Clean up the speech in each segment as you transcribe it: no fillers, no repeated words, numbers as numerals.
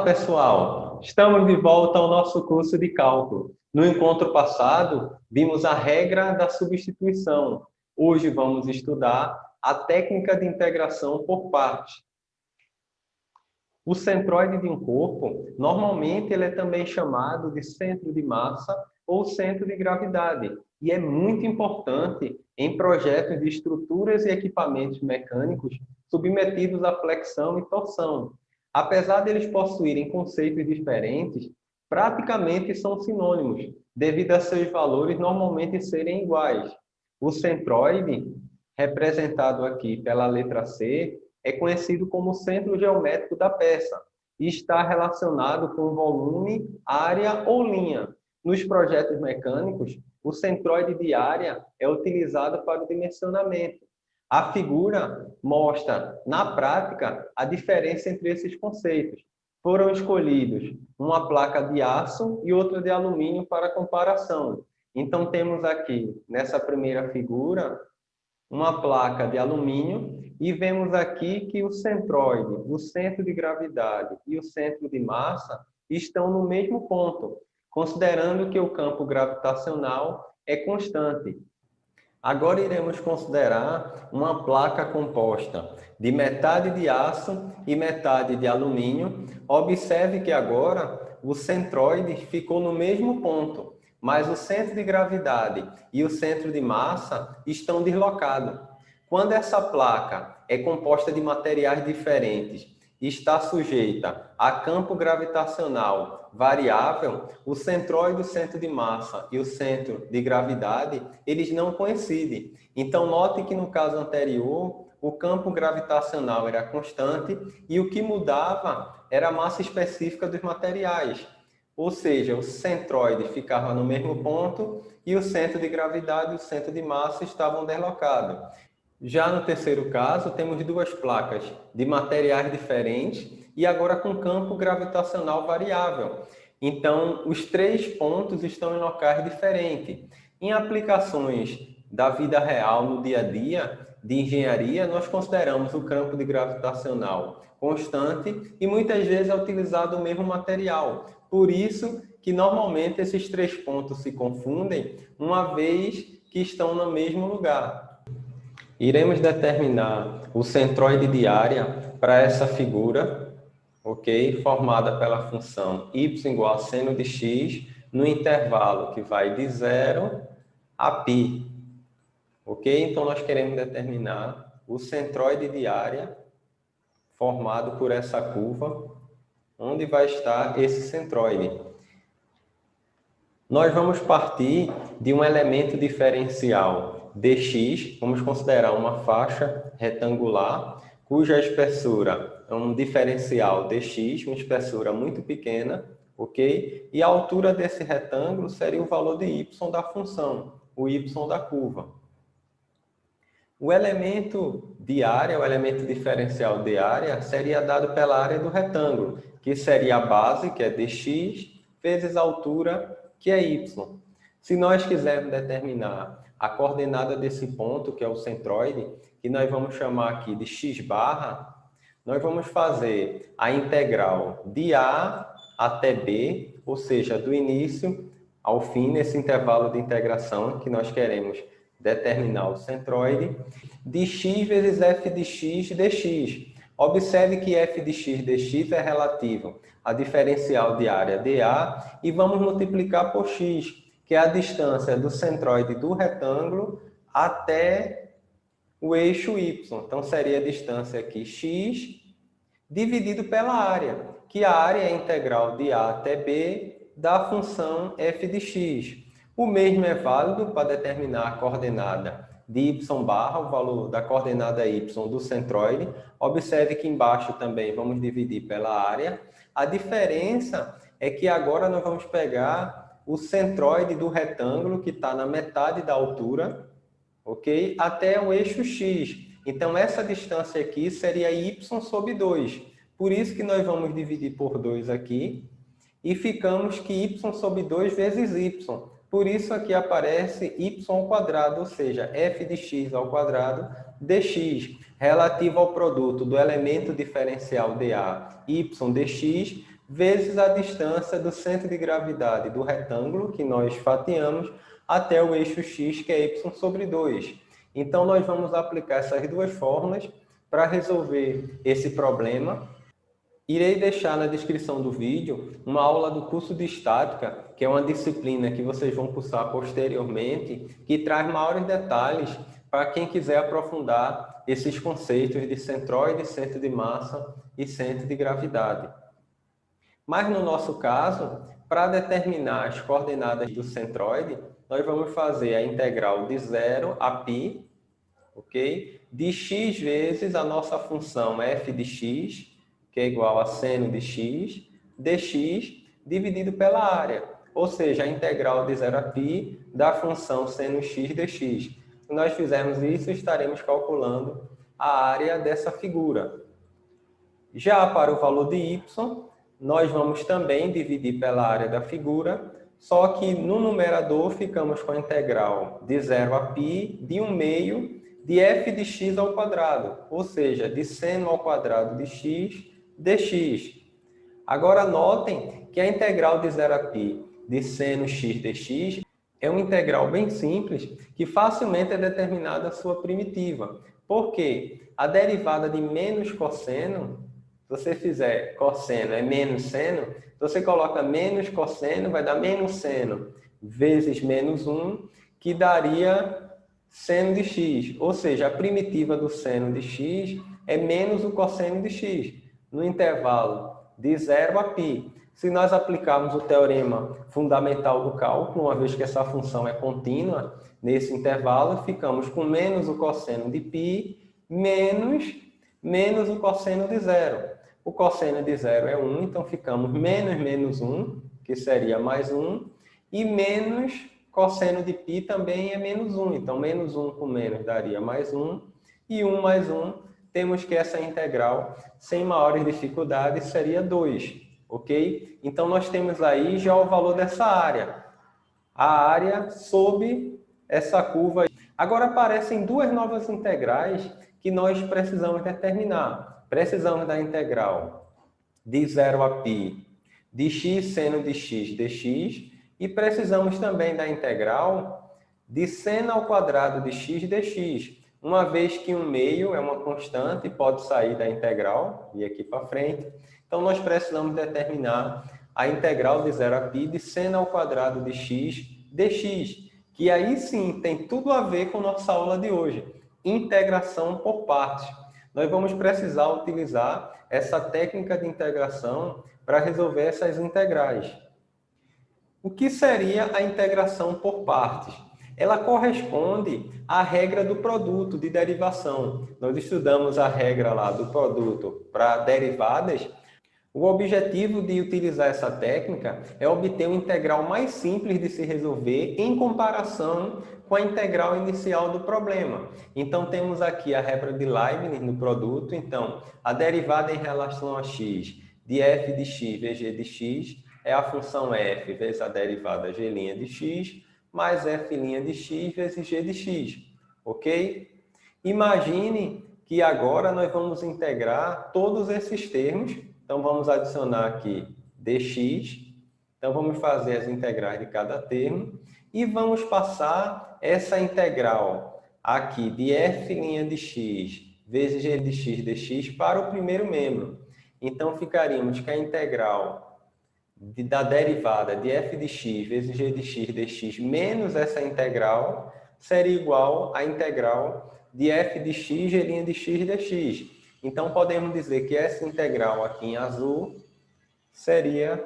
pessoal! Estamos de volta ao nosso curso de cálculo. No encontro passado, vimos a regra da substituição. Hoje vamos estudar a técnica de integração por partes. O centroide de um corpo, normalmente ele é também chamado de centro de massa ou centro de gravidade, e é muito importante em projetos de estruturas e equipamentos mecânicos submetidos à flexão e torção. Apesar de eles possuírem conceitos diferentes, praticamente são sinônimos, devido a seus valores normalmente serem iguais. O centroide, representado aqui pela letra C, é conhecido como centro geométrico da peça e está relacionado com volume, área ou linha. Nos projetos mecânicos, o centroide de área é utilizado para o dimensionamento. A figura mostra, na prática, a diferença entre esses conceitos. Foram escolhidos uma placa de aço e outra de alumínio para comparação. Então, temos aqui, nessa primeira figura, uma placa de alumínio e vemos aqui que o centroide, o centro de gravidade e o centro de massa estão no mesmo ponto, considerando que o campo gravitacional é constante. Agora iremos considerar uma placa composta de metade de aço e metade de alumínio. Observe que agora o centroide ficou no mesmo ponto, mas o centro de gravidade e o centro de massa estão deslocados. Quando essa placa é composta de materiais diferentes e está sujeita a campo gravitacional variável, o centroide, o centro de massa e o centro de gravidade, eles não coincidem. Então, note que no caso anterior, o campo gravitacional era constante e o que mudava era a massa específica dos materiais. Ou seja, o centroide ficava no mesmo ponto e o centro de gravidade e o centro de massa estavam deslocados. Já no terceiro caso, temos duas placas de materiais diferentes e agora com campo gravitacional variável. Então, os três pontos estão em locais diferentes. Em aplicações da vida real, no dia a dia, de engenharia, nós consideramos o campo de gravitacional constante e muitas vezes é utilizado o mesmo material. Por isso que normalmente esses três pontos se confundem, uma vez que estão no mesmo lugar. Iremos determinar o centroide de área para essa figura, ok? Formada pela função y igual a seno de x no intervalo que vai de 0 a π, ok? Então, nós queremos determinar o centroide de área formado por essa curva, onde vai estar esse centroide. Nós vamos partir de um elemento diferencial dx, vamos considerar uma faixa retangular, cuja espessura é um diferencial dx, uma espessura muito pequena, ok? E a altura desse retângulo seria o valor de y da função, o y da curva. O elemento de área, o elemento diferencial de área, seria dado pela área do retângulo, que seria a base, que é dx, vezes a altura, que é y. Se nós quisermos determinar a coordenada desse ponto, que é o centroide, que nós vamos chamar aqui de x barra, nós vamos fazer a integral de A até B, ou seja, do início ao fim, nesse intervalo de integração que nós queremos determinar o centroide, de x vezes f de x dx. Observe que f de x dx é relativo à diferencial de área dA e vamos multiplicar por x, que é a distância do centroide do retângulo até o eixo y. Então, seria a distância aqui x dividido pela área, que a área é a integral de A até B da função f de x. O mesmo é válido para determinar a coordenada de y barra, o valor da coordenada y do centroide. Observe que embaixo também vamos dividir pela área. A diferença é que agora nós vamos pegar o centroide do retângulo, que está na metade da altura, ok? Até o eixo x. Então, essa distância aqui seria y sobre 2. Por isso que nós vamos dividir por 2 aqui. E ficamos que y sobre 2 vezes y. Por isso aqui aparece y ao quadrado, ou seja, f de x ao quadrado dx, relativo ao produto do elemento diferencial dA, y dx, vezes a distância do centro de gravidade do retângulo, que nós fatiamos, até o eixo x, que é y sobre 2. Então, nós vamos aplicar essas duas fórmulas para resolver esse problema. Irei deixar na descrição do vídeo uma aula do curso de Estática, que é uma disciplina que vocês vão cursar posteriormente, que traz maiores detalhes para quem quiser aprofundar esses conceitos de centroide, centro de massa e centro de gravidade. Mas no nosso caso, para determinar as coordenadas do centroide, nós vamos fazer a integral de 0 a π, ok? De x vezes a nossa função f de x, que é igual a seno de x, dx, dividido pela área. Ou seja, a integral de 0 a π da função seno x dx. Se nós fizermos isso, estaremos calculando a área dessa figura. Já para o valor de y, nós vamos também dividir pela área da figura, só que no numerador ficamos com a integral de 0 a π de 1 meio de f de x ao quadrado, ou seja, de seno ao quadrado de x dx. Agora notem que a integral de 0 a π de seno x dx é uma integral bem simples que facilmente é determinada a sua primitiva. Por quê? A derivada de menos cosseno, se você fizer cosseno é menos seno, você coloca menos cosseno, vai dar menos seno vezes menos 1, que daria seno de x. Ou seja, a primitiva do seno de x é menos o cosseno de x, no intervalo de 0 a π. Se nós aplicarmos o teorema fundamental do cálculo, uma vez que essa função é contínua, nesse intervalo, ficamos com menos o cosseno de π menos o cosseno de 0. O cosseno de 0 é 1, então ficamos menos 1, que seria mais 1, e menos cosseno de π também é menos 1. Então, menos 1 com menos daria mais 1, e 1 mais 1, temos que essa integral, sem maiores dificuldades, seria 2, ok? Então, nós temos aí já o valor dessa área. A área sob essa curva. Agora aparecem duas novas integrais que nós precisamos determinar. Precisamos da integral de 0 a π de x seno de x dx e precisamos também da integral de seno ao quadrado de x dx, uma vez que 1 meio é uma constante e pode sair da integral e aqui para frente. Então, nós precisamos determinar a integral de 0 a π de seno ao quadrado de x dx, que aí sim tem tudo a ver com nossa aula de hoje, integração por partes. Nós vamos precisar utilizar essa técnica de integração para resolver essas integrais. O que seria a integração por partes? Ela corresponde à regra do produto de derivação. Nós estudamos a regra lá do produto para derivadas. O objetivo de utilizar essa técnica é obter um integral mais simples de se resolver em comparação com a integral inicial do problema. Então, temos aqui a regra de Leibniz no produto. Então, a derivada em relação a x de f de x vezes g de x é a função f vezes a derivada g' de x mais f' de x vezes g de x, ok? Imagine que agora nós vamos integrar todos esses termos. Então, vamos adicionar aqui dx. Então, vamos fazer as integrais de cada termo. E vamos passar essa integral aqui de f' de x vezes g de x dx para o primeiro membro. Então, ficaríamos que a integral da derivada de f de x vezes g de x dx menos essa integral seria igual à integral de f de x, g' de x dx. Então, podemos dizer que essa integral aqui em azul seria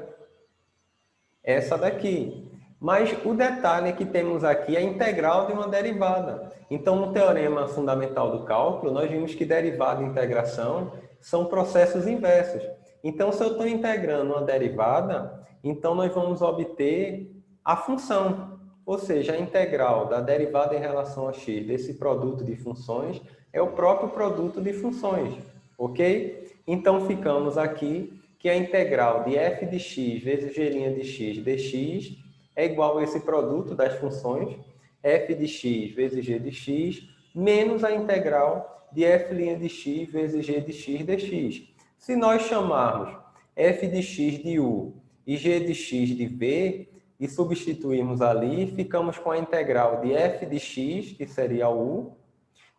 essa daqui. Mas o detalhe que temos aqui é a integral de uma derivada. Então, no teorema fundamental do cálculo, nós vimos que derivada e integração são processos inversos. Então, se eu estou integrando uma derivada, então nós vamos obter a função. Ou seja, a integral da derivada em relação a x desse produto de funções é o próprio produto de funções, ok? Então, ficamos aqui que a integral de f de x vezes g' de x dx é igual a esse produto das funções, f de x vezes g de x, menos a integral de f' de x vezes g de x dx. Se nós chamarmos f de x de u e g de x de v, e substituímos ali, ficamos com a integral de f de x, que seria u,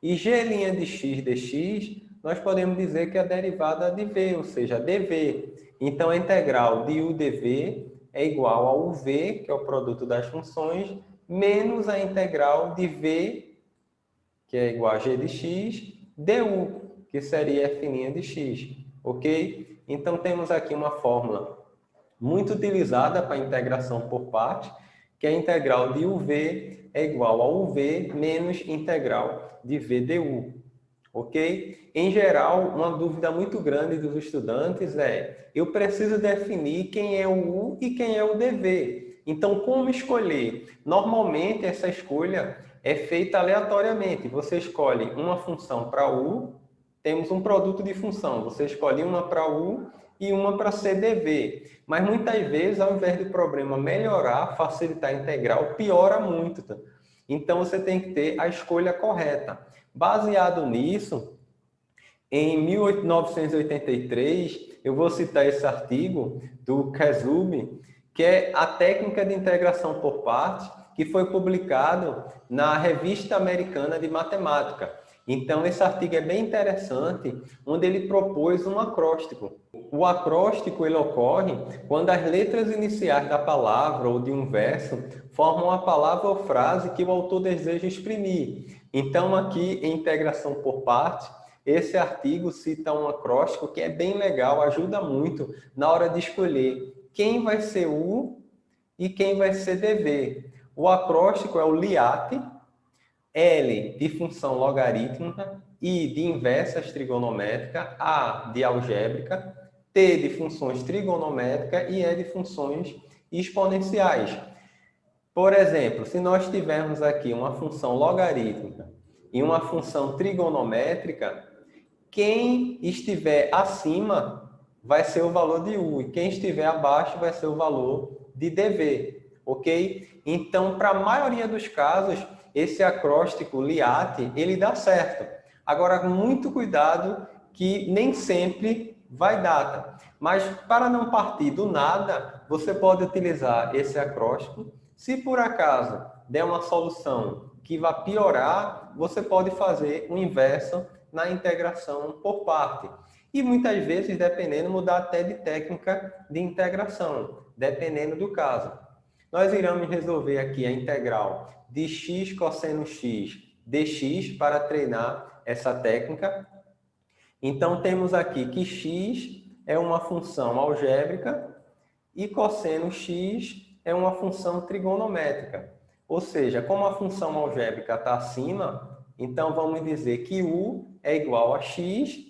e g' de x dx, nós podemos dizer que é a derivada de v, ou seja, dv. Então, a integral de u dv é igual ao uv, que é o produto das funções, menos a integral de v, que é igual a g de x, du, que seria f' de x, ok? Então, temos aqui uma fórmula muito utilizada para integração por partes, que a integral de uv é igual a uv menos integral de v du, ok? Em geral, uma dúvida muito grande dos estudantes é: eu preciso definir quem é o u e quem é o dv. Então, como escolher? Normalmente, essa escolha é feita aleatoriamente. Você escolhe uma função para u, temos um produto de função. Você escolhe uma para u e uma para CDV. Mas muitas vezes, ao invés do problema melhorar, facilitar a integral, piora muito. Tá? Então, você tem que ter a escolha correta. Baseado nisso, em 1983, eu vou citar esse artigo do Kazubi, que é a técnica de integração por partes, que foi publicado na Revista Americana de Matemática. Então, esse artigo é bem interessante, onde ele propôs um acróstico. O acróstico ele ocorre quando as letras iniciais da palavra ou de um verso formam a palavra ou frase que o autor deseja exprimir. Então, aqui em integração por partes, esse artigo cita um acróstico que é bem legal, ajuda muito na hora de escolher quem vai ser U e quem vai ser DV. O acróstico é o LIAT, L de função logarítmica, I de inversas trigonométrica, A de algébrica, T de funções trigonométricas e E de funções exponenciais. Por exemplo, se nós tivermos aqui uma função logarítmica e uma função trigonométrica, quem estiver acima vai ser o valor de U e quem estiver abaixo vai ser o valor de dV, ok? Então, para a maioria dos casos, esse acróstico LIAT, ele dá certo. Agora, muito cuidado que nem sempre vai dar. Mas, para não partir do nada, você pode utilizar esse acróstico. Se por acaso der uma solução que vai piorar, você pode fazer o inverso na integração por parte. E muitas vezes, dependendo, mudar até de técnica de integração, dependendo do caso. Nós iremos resolver aqui a integral de x cosseno x dx para treinar essa técnica. Então, temos aqui que x é uma função algébrica e cosseno x é uma função trigonométrica. Ou seja, como a função algébrica está acima, então vamos dizer que u é igual a x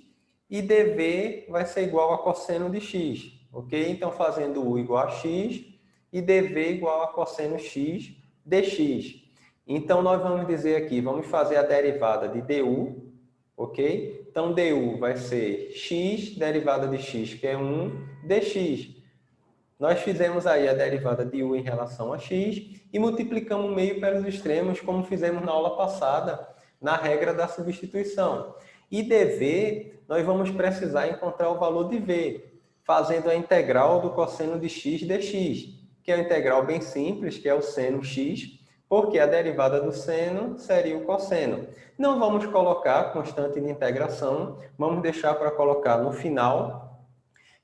e dv vai ser igual a cosseno de x, ok? Então, fazendo u igual a x e dv igual a cosseno x dx. Então, nós vamos dizer aqui, vamos fazer a derivada de du, ok? Então, du vai ser x, derivada de x, que é 1, dx. Nós fizemos aí a derivada de u em relação a x e multiplicamos o meio pelos extremos, como fizemos na aula passada, na regra da substituição. E dv, nós vamos precisar encontrar o valor de v, fazendo a integral do cosseno de x dx, que é uma integral bem simples, que é o seno x, porque a derivada do seno seria o cosseno. Não vamos colocar constante de integração, vamos deixar para colocar no final.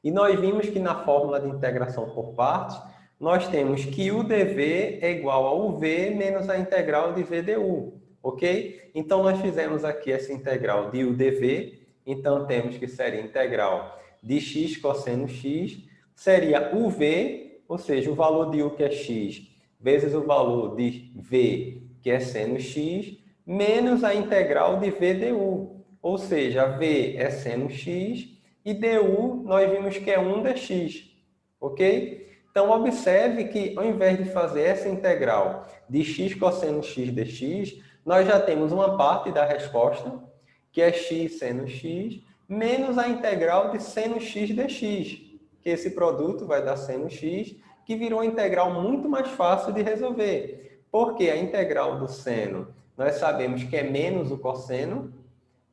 E nós vimos que na fórmula de integração por partes, nós temos que o dv é igual a uv menos a integral de v du, ok? Então, nós fizemos aqui essa integral de u dv, então temos que seria integral de x cosseno x, seria uv, ou seja, o valor de u que é x, vezes o valor de v, que é seno x, menos a integral de v du, ou seja, v é seno x, e du, nós vimos que é 1 dx, ok? Então, observe que, ao invés de fazer essa integral de x cosseno x dx, nós já temos uma parte da resposta, que é x seno x, menos a integral de seno x dx, que esse produto vai dar seno x, que virou uma integral muito mais fácil de resolver. Porque a integral do seno, nós sabemos que é menos o cosseno,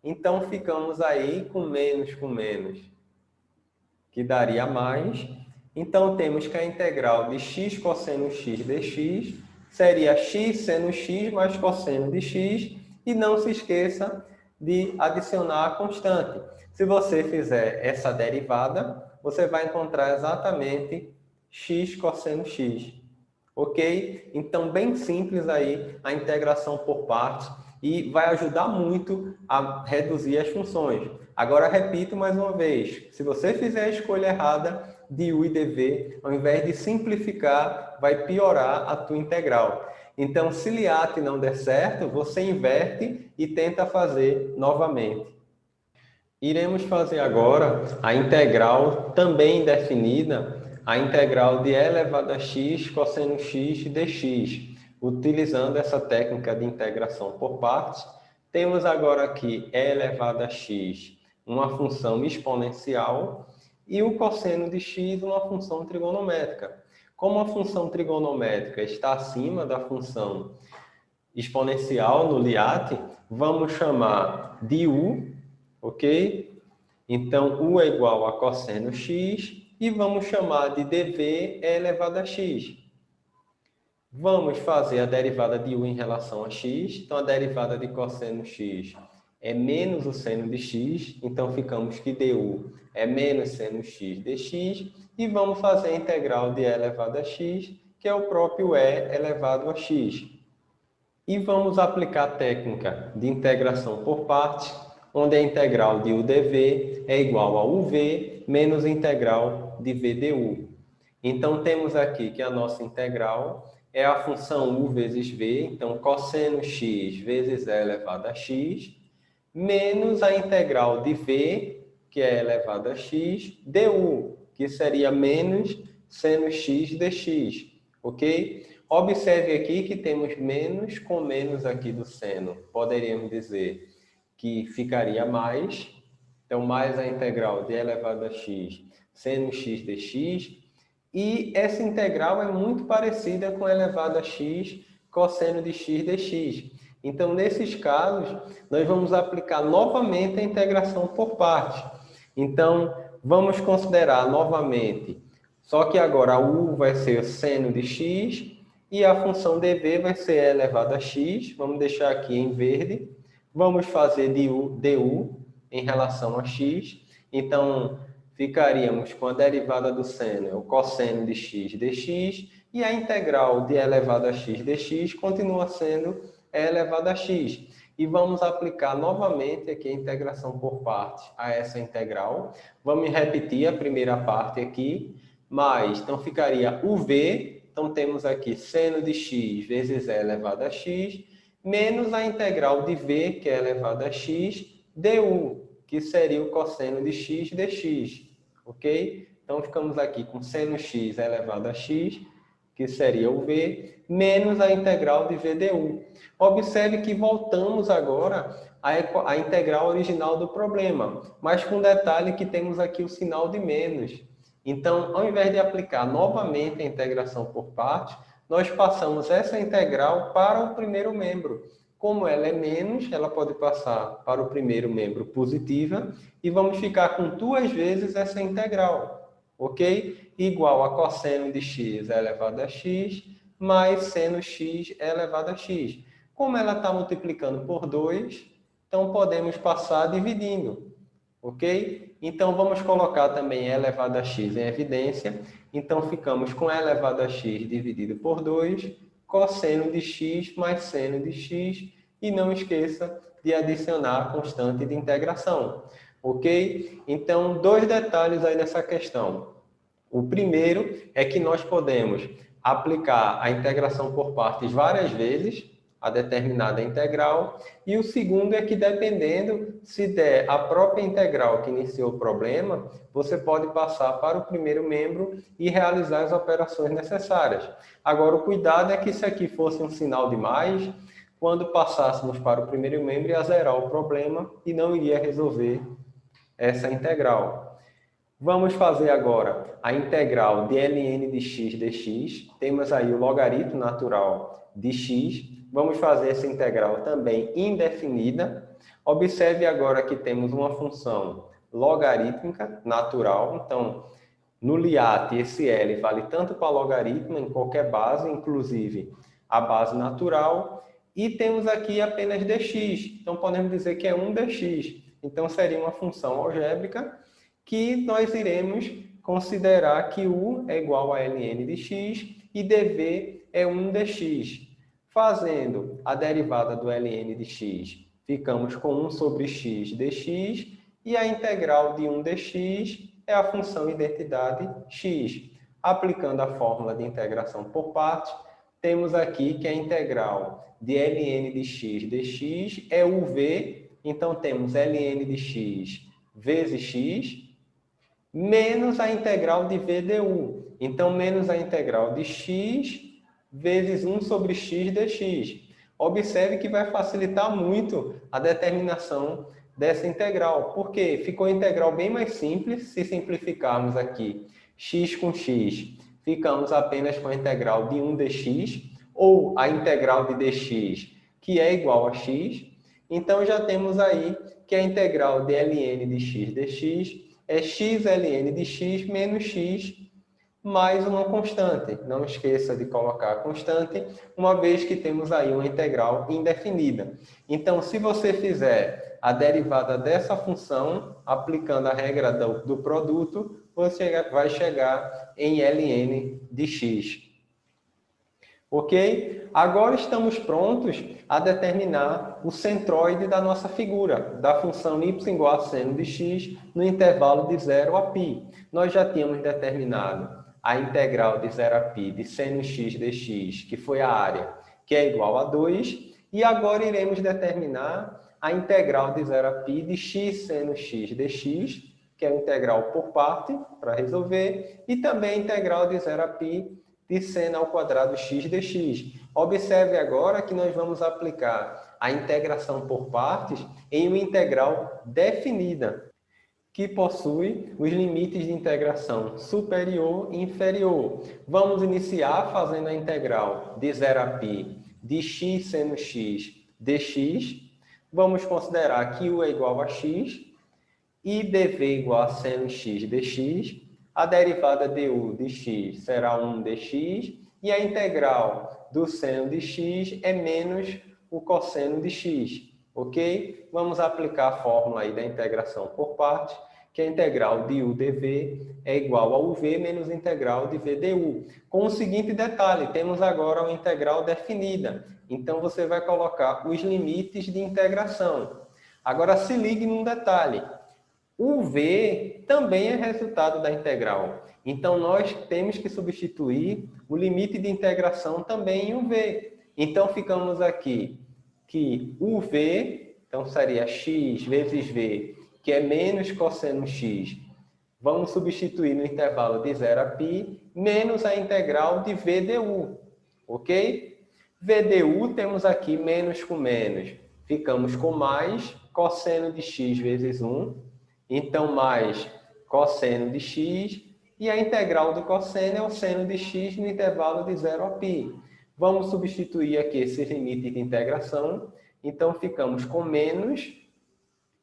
então, ficamos aí com menos, que daria mais. Então, temos que a integral de x cosseno x dx seria x seno x mais cosseno de x, e não se esqueça de adicionar a constante. Se você fizer essa derivada, você vai encontrar exatamente x cosseno x. Ok? Então, bem simples aí a integração por partes e vai ajudar muito a reduzir as funções. Agora, repito mais uma vez, se você fizer a escolha errada de u e dv, ao invés de simplificar, vai piorar a tua integral. Então, se Liat não der certo, você inverte e tenta fazer novamente. Iremos fazer agora a integral também definida, a integral de e elevado a x cosseno x dx. Utilizando essa técnica de integração por partes, temos agora aqui e elevado a x, uma função exponencial, e o cosseno de x, uma função trigonométrica. Como a função trigonométrica está acima da função exponencial no Liat, vamos chamar de u, ok? Então, u é igual a cosseno x, e vamos chamar de dv e elevado a x. Vamos fazer a derivada de u em relação a x. Então, a derivada de cosseno x é menos o seno de x. Então, ficamos que du é menos seno x dx. E vamos fazer a integral de e elevado a x, que é o próprio e elevado a x. E vamos aplicar a técnica de integração por partes, onde a integral de u dv é igual a uv menos a integral de v du. Então, temos aqui que a nossa integral é a função u vezes v, então cosseno x vezes e elevado a x, menos a integral de v, que é elevado a x, du, que seria menos seno x dx, ok? Observe aqui que temos menos com menos aqui do seno. Poderíamos dizer que ficaria mais, então mais a integral de e elevado a x seno x dx, e essa integral é muito parecida com elevado a x cosseno de x dx. Então, nesses casos, nós vamos aplicar novamente a integração por partes. Então, vamos considerar novamente, só que agora a u vai ser seno de x e a função dv vai ser e elevado a x. Vamos deixar aqui em verde. Vamos fazer du em relação a x. Então, ficaríamos com a derivada do seno, o cosseno de x dx, e a integral de e elevado a x dx continua sendo e elevado a x. E vamos aplicar novamente aqui a integração por partes a essa integral. Vamos repetir a primeira parte aqui, mas então ficaria uv, então temos aqui seno de x vezes e elevado a x, menos a integral de v, que é elevado a x, du, que seria o cosseno de x dx, ok? Então, ficamos aqui com seno x elevado a x, que seria o v, menos a integral de v du. Observe que voltamos agora à integral original do problema, mas com detalhe que temos aqui o sinal de menos. Então, ao invés de aplicar novamente a integração por partes, nós passamos essa integral para o primeiro membro. Como ela é menos, ela pode passar para o primeiro membro positiva e vamos ficar com duas vezes essa integral, ok? Igual a cosseno de x elevado a x mais seno x elevado a x. Como ela está multiplicando por 2, então podemos passar dividindo, ok? Então vamos colocar também e elevado a x em evidência. Então ficamos com e elevado a x dividido por 2, cosseno de x mais seno de x, e não esqueça de adicionar a constante de integração, ok? Então, dois detalhes aí nessa questão. O primeiro é que nós podemos aplicar a integração por partes várias vezes a determinada integral, e o segundo é que, dependendo se der a própria integral que iniciou o problema, você pode passar para o primeiro membro e realizar as operações necessárias. Agora, o cuidado é que isso aqui fosse um sinal de mais, quando passássemos para o primeiro membro, ia zerar o problema e não iria resolver essa integral. Vamos fazer agora a integral de ln de x dx. Temos aí o logaritmo natural de x. Vamos fazer essa integral também indefinida. Observe agora que temos uma função logarítmica natural. Então, no LIAT, esse L vale tanto para logaritmo, em qualquer base, inclusive a base natural. E temos aqui apenas dx. Então, podemos dizer que é 1 dx. Então, seria uma função algébrica que nós iremos considerar que U é igual a ln de x e dv é 1 dx. Fazendo a derivada do ln de x, ficamos com 1 sobre x dx, e a integral de 1 dx é a função identidade x. Aplicando a fórmula de integração por partes, temos aqui que a integral de ln de x dx é uv, então temos ln de x vezes x, menos a integral de v du. Então, menos a integral de x vezes 1 sobre x dx. Observe que vai facilitar muito a determinação dessa integral, porque ficou a integral bem mais simples. Se simplificarmos aqui x com x, ficamos apenas com a integral de 1 dx, ou a integral de dx, que é igual a x. Então, já temos aí que a integral de ln de x dx é x ln de x menos x mais uma constante. Não esqueça de colocar a constante, uma vez que temos aí uma integral indefinida. Então, se você fizer a derivada dessa função, aplicando a regra do produto, você vai chegar em ln de x. Ok? Agora estamos prontos a determinar o centroide da nossa figura, da função y igual a seno de x no intervalo de 0 a π. Nós já tínhamos determinado a integral de 0 a π de seno x dx, que foi a área, que é igual a 2, e agora iremos determinar a integral de 0 a π de x seno x dx, que é a integral por parte, para resolver, e também a integral de 0 a π de seno ao quadrado x dx. Observe agora que nós vamos aplicar a integração por partes em uma integral definida, que possui os limites de integração superior e inferior. Vamos iniciar fazendo a integral de 0 a π de x seno x dx. Vamos considerar que u é igual a x e dv igual a seno x dx. A derivada du de x será 1 dx, e a integral do seno de x é menos o cosseno de x, ok? Vamos aplicar a fórmula aí da integração por partes, que a integral de u dv é igual a uv menos a integral de v du. Com o seguinte detalhe, temos agora uma integral definida, então você vai colocar os limites de integração. Agora se ligue num detalhe. O v também é resultado da integral. Então, nós temos que substituir o limite de integração também em uv. Então, ficamos aqui que uv, então seria x vezes v, que é menos cosseno x. Vamos substituir no intervalo de 0 a π, menos a integral de v du. Ok? V du temos aqui menos com menos. Ficamos com mais cosseno de x vezes 1. Então, mais cosseno de x, e a integral do cosseno é o seno de x no intervalo de 0 a π. Vamos substituir aqui esse limite de integração. Então, ficamos com menos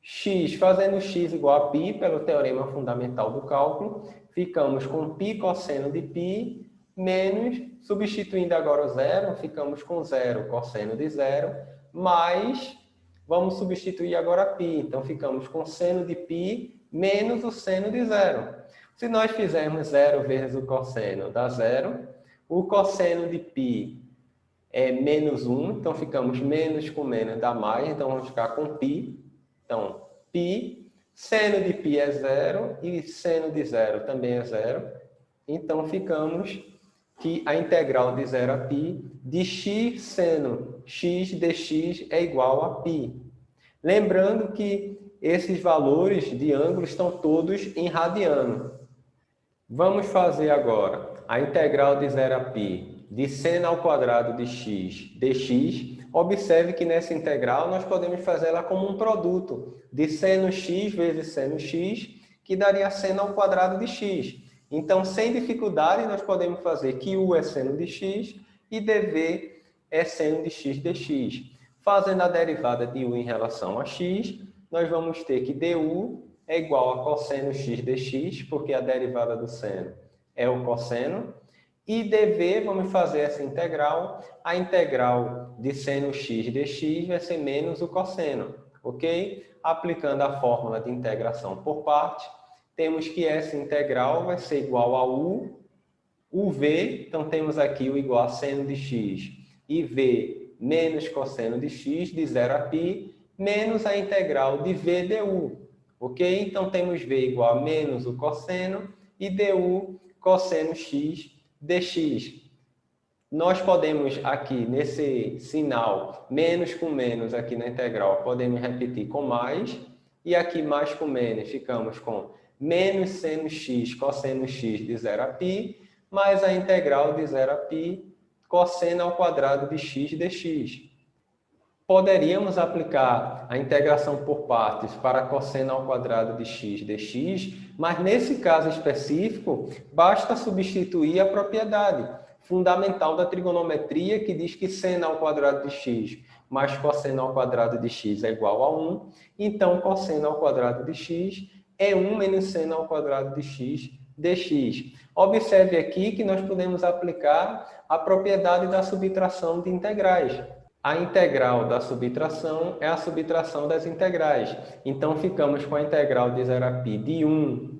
x, fazendo x igual a π, pelo teorema fundamental do cálculo, ficamos com π cosseno de π, menos, substituindo agora o zero, ficamos com 0 cosseno de 0, mais... Vamos substituir agora π. Então, ficamos com seno de π menos o seno de 0. Se nós fizermos 0 vezes o cosseno, dá 0. O cosseno de π é menos 1. Então, ficamos menos com menos, dá mais. Então, vamos ficar com π. Então, π. Seno de π é 0 e seno de 0 também é 0. Então, ficamos que a integral de 0 a π de x seno x dx é igual a π. Lembrando que esses valores de ângulo estão todos em radiano. Vamos fazer agora a integral de 0 a π de seno ao quadrado de x dx. Observe que nessa integral nós podemos fazer ela como um produto de seno x vezes seno x, que daria seno ao quadrado de x. Então, sem dificuldade, nós podemos fazer que u é seno de x e dv é seno de x dx. Fazendo a derivada de u em relação a x, nós vamos ter que du é igual a cosseno x dx, porque a derivada do seno é o cosseno. E dv, vamos fazer essa integral. A integral de seno x dx vai ser menos o cosseno, ok? Aplicando a fórmula de integração por parte, temos que essa integral vai ser igual a v, então temos aqui o igual a seno de x e v menos cosseno de x, de 0 a π, menos a integral de v du, ok? Então temos v igual a menos o cosseno e du cosseno x dx. Nós podemos aqui, nesse sinal, menos com menos aqui na integral, podemos repetir com mais, e aqui mais com menos, ficamos com menos seno x cosseno x de 0 a π, mais a integral de 0 a π cosseno ao quadrado de x dx. Poderíamos aplicar a integração por partes para cosseno ao quadrado de x dx, mas nesse caso específico, basta substituir a propriedade fundamental da trigonometria, que diz que seno ao quadrado de x mais cosseno ao quadrado de x é igual a 1. Então, cosseno ao quadrado de x é 1 menos seno ao quadrado de x dx. Observe aqui que nós podemos aplicar a propriedade da subtração de integrais. A integral da subtração é a subtração das integrais. Então, ficamos com a integral de 0 a π de 1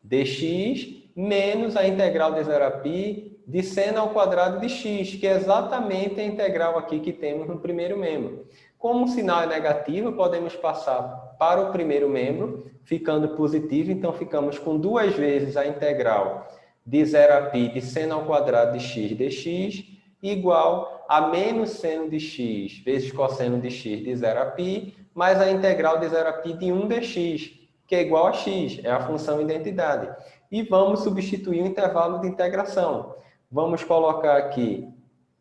dx menos a integral de 0 a π de seno ao quadrado de x, que é exatamente a integral aqui que temos no primeiro membro. Como o sinal é negativo, podemos passar para o primeiro membro, ficando positivo. Então, ficamos com duas vezes a integral de 0 a π de seno ao quadrado de x dx, igual a menos seno de x vezes cosseno de x de 0 a π, mais a integral de 0 a π de 1 dx, que é igual a x, é a função identidade. E vamos substituir o intervalo de integração. Vamos colocar aqui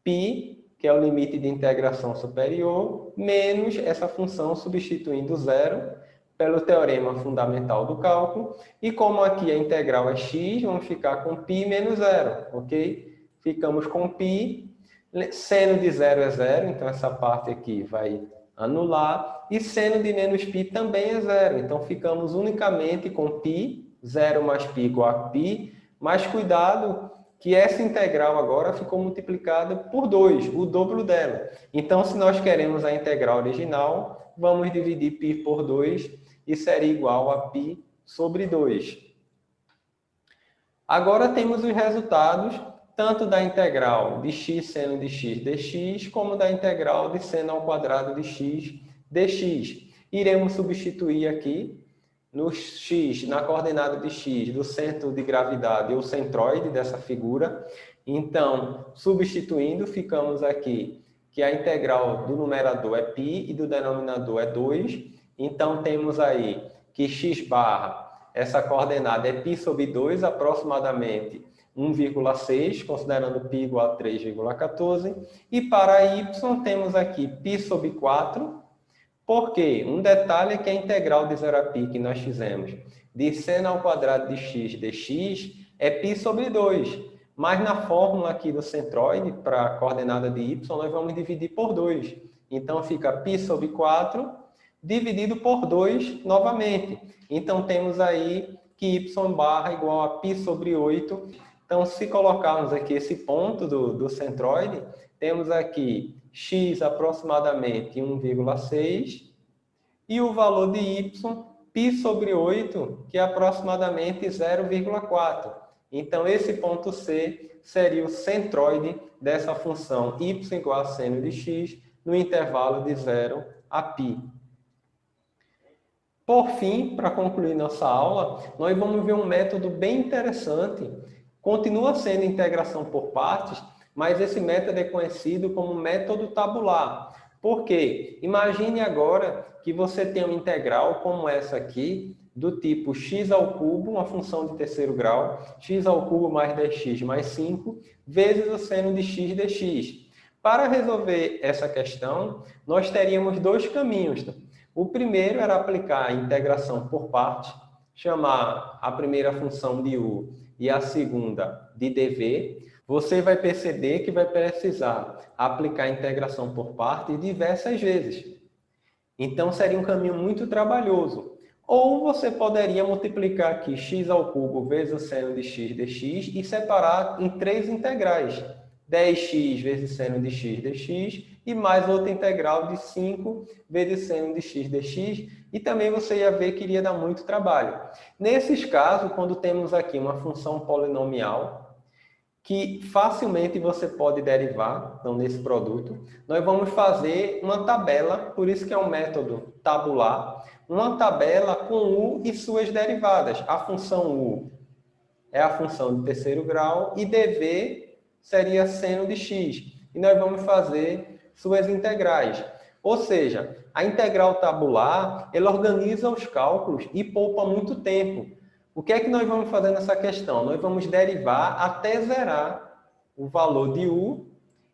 π, que é o limite de integração superior, menos essa função substituindo zero pelo teorema fundamental do cálculo. E como aqui a integral é x, vamos ficar com π menos zero, ok? Ficamos com π, seno de zero é zero, então essa parte aqui vai anular. E seno de menos π também é zero, então ficamos unicamente com π, 0 mais π igual a π, mas cuidado que essa integral agora ficou multiplicada por 2, o dobro dela. Então, se nós queremos a integral original, vamos dividir π por 2 e seria igual a π sobre 2. Agora temos os resultados tanto da integral de x seno de x dx, como da integral de seno ao quadrado de x dx. Iremos substituir aqui no x, na coordenada de x, do centro de gravidade ou centroide dessa figura. Então, substituindo, ficamos aqui que a integral do numerador é π e do denominador é 2. Então, temos aí que x barra, essa coordenada é π sobre 2, aproximadamente 1,6, considerando π igual a 3,14. E para y, temos aqui π sobre 4. Por quê? Um detalhe é que a integral de 0 a π que nós fizemos de seno ao quadrado de x dx é π sobre 2. Mas na fórmula aqui do centroide, para a coordenada de y, nós vamos dividir por 2. Então, fica π sobre 4 dividido por 2 novamente. Então, temos aí que y barra igual a π sobre 8. Então, se colocarmos aqui esse ponto do centroide, temos aqui x aproximadamente 1,6 e o valor de y, π sobre 8, que é aproximadamente 0,4. Então, esse ponto C seria o centroide dessa função y igual a seno de x no intervalo de 0 a π. Por fim, para concluir nossa aula, nós vamos ver um método bem interessante. Continua sendo integração por partes, mas esse método é conhecido como método tabular. Por quê? Imagine agora que você tem uma integral como essa aqui, do tipo x ao cubo, uma função de terceiro grau, x ao cubo mais 10x mais 5, vezes o seno de x dx. Para resolver essa questão, nós teríamos dois caminhos. O primeiro era aplicar a integração por partes, chamar a primeira função de u e a segunda de dv. Você vai perceber que vai precisar aplicar a integração por partes diversas vezes. Então, seria um caminho muito trabalhoso. Ou você poderia multiplicar aqui x ao cubo vezes o seno de x dx e separar em três integrais. 10x vezes seno de x dx e mais outra integral de 5 vezes seno de x dx. E também você ia ver que iria dar muito trabalho. Nesses casos, quando temos aqui uma função polinomial, que facilmente você pode derivar, então, nesse produto, nós vamos fazer uma tabela, por isso que é um método tabular, uma tabela com u e suas derivadas. A função u é a função de terceiro grau e dv seria seno de x. E nós vamos fazer suas integrais. Ou seja, a integral tabular, ela organiza os cálculos e poupa muito tempo. O que é que nós vamos fazer nessa questão? Nós vamos derivar até zerar o valor de u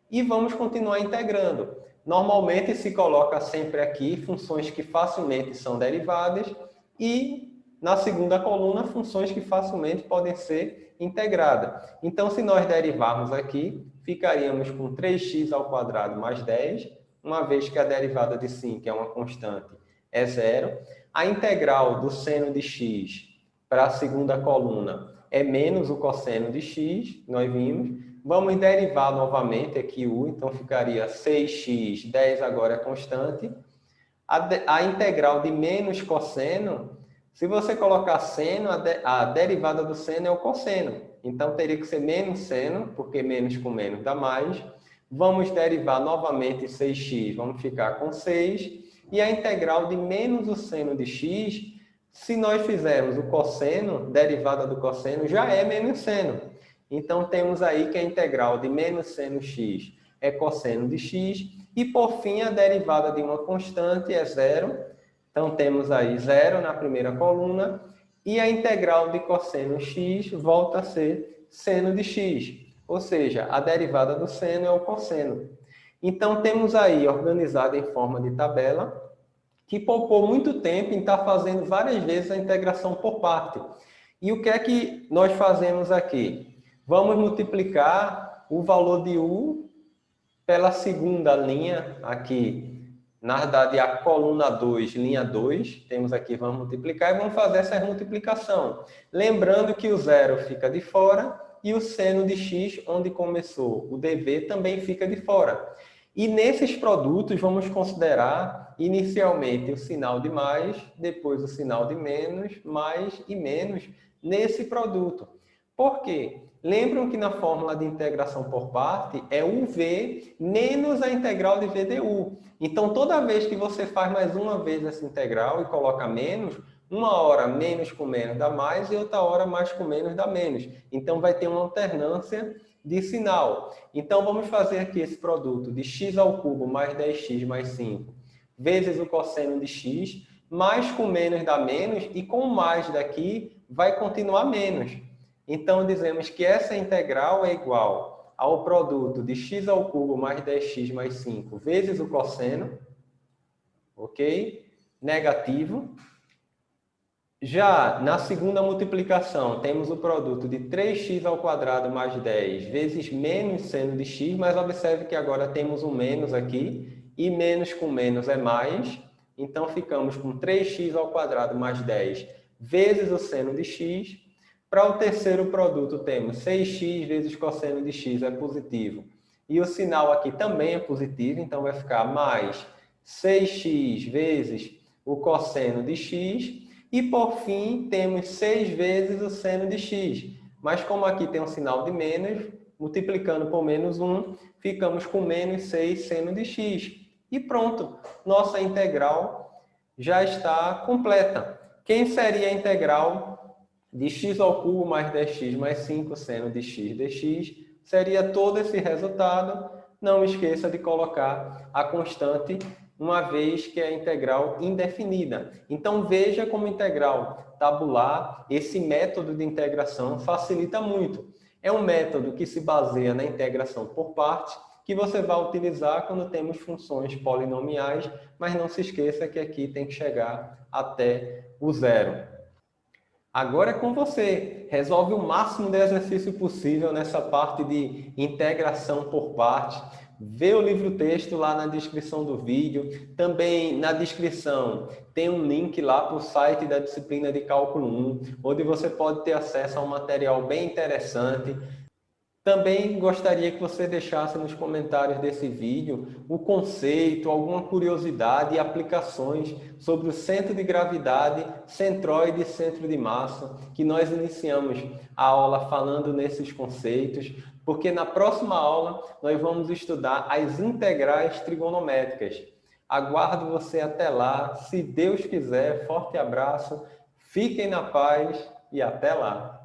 e vamos continuar integrando. Normalmente se coloca sempre aqui funções que facilmente são derivadas e na segunda coluna funções que facilmente podem ser integradas. Então, se nós derivarmos aqui, ficaríamos com 3x ao quadrado mais 10, uma vez que a derivada de 5 é uma constante, é zero. A integral do seno de x para a segunda coluna é menos o cosseno de x, nós vimos. Vamos derivar novamente aqui u, então ficaria 6x, 10 agora é constante. A integral de menos cosseno, se você colocar seno, a derivada do seno é o cosseno. Então teria que ser menos seno, porque menos com menos dá mais. Vamos derivar novamente 6x, vamos ficar com 6. E a integral de menos o seno de x, se nós fizermos o cosseno, derivada do cosseno, já é menos seno. Então, temos aí que a integral de menos seno x é cosseno de x. E, por fim, a derivada de uma constante é zero. Então, temos aí zero na primeira coluna. E a integral de cosseno x volta a ser seno de x. Ou seja, a derivada do seno é o cosseno. Então, temos aí, organizado em forma de tabela, que poupou muito tempo em estar fazendo várias vezes a integração por parte. E o que é que nós fazemos aqui? Vamos multiplicar o valor de u pela segunda linha, aqui, na verdade, a coluna 2, linha 2, temos aqui, vamos multiplicar e vamos fazer essa multiplicação. Lembrando que o zero fica de fora e o seno de x, onde começou o dv, também fica de fora. E nesses produtos, vamos considerar inicialmente o sinal de mais, depois o sinal de menos, mais e menos nesse produto. Por quê? Lembram que na fórmula de integração por parte é uv menos a integral de v du. Então, toda vez que você faz mais uma vez essa integral e coloca menos, uma hora menos com menos dá mais e outra hora mais com menos dá menos. Então, vai ter uma alternância de sinal. Então, vamos fazer aqui esse produto de x ao cubo mais 10x mais 5 vezes o cosseno de x, mais com menos dá menos e com mais daqui vai continuar menos. Então, dizemos que essa integral é igual ao produto de x ao cubo mais 10x mais 5 vezes o cosseno, ok? Negativo. Já na segunda multiplicação, temos o produto de 3x ao quadrado mais 10 vezes menos seno de x, mas observe que agora temos um menos aqui, e menos com menos é mais, então ficamos com 3x ao quadrado mais 10 vezes o seno de x. Para o terceiro produto, temos 6x vezes cosseno de x é positivo. E o sinal aqui também é positivo, então vai ficar mais 6x vezes o cosseno de x. E, por fim, temos 6 vezes o seno de x. Mas, como aqui tem um sinal de menos, multiplicando por menos 1, ficamos com menos 6 seno de x. E pronto, nossa integral já está completa. Quem seria a integral de x ao cubo mais 10x mais 5 seno de x dx? Seria todo esse resultado. Não esqueça de colocar a constante, uma vez que é integral indefinida. Então, veja como integral tabular, esse método de integração facilita muito. É um método que se baseia na integração por partes, que você vai utilizar quando temos funções polinomiais, mas não se esqueça que aqui tem que chegar até o zero. Agora é com você. Resolve o máximo de exercício possível nessa parte de integração por partes. vê o livro-texto lá na descrição do vídeo. Também na descrição tem um link lá para o site da disciplina de Cálculo 1, onde você pode ter acesso a um material bem interessante. Também gostaria que você deixasse nos comentários desse vídeo o conceito, alguma curiosidade e aplicações sobre o centro de gravidade, centroide e centro de massa, que nós iniciamos a aula falando nesses conceitos, porque na próxima aula nós vamos estudar as integrais trigonométricas. Aguardo você até lá, se Deus quiser. Forte abraço, fiquem na paz e até lá!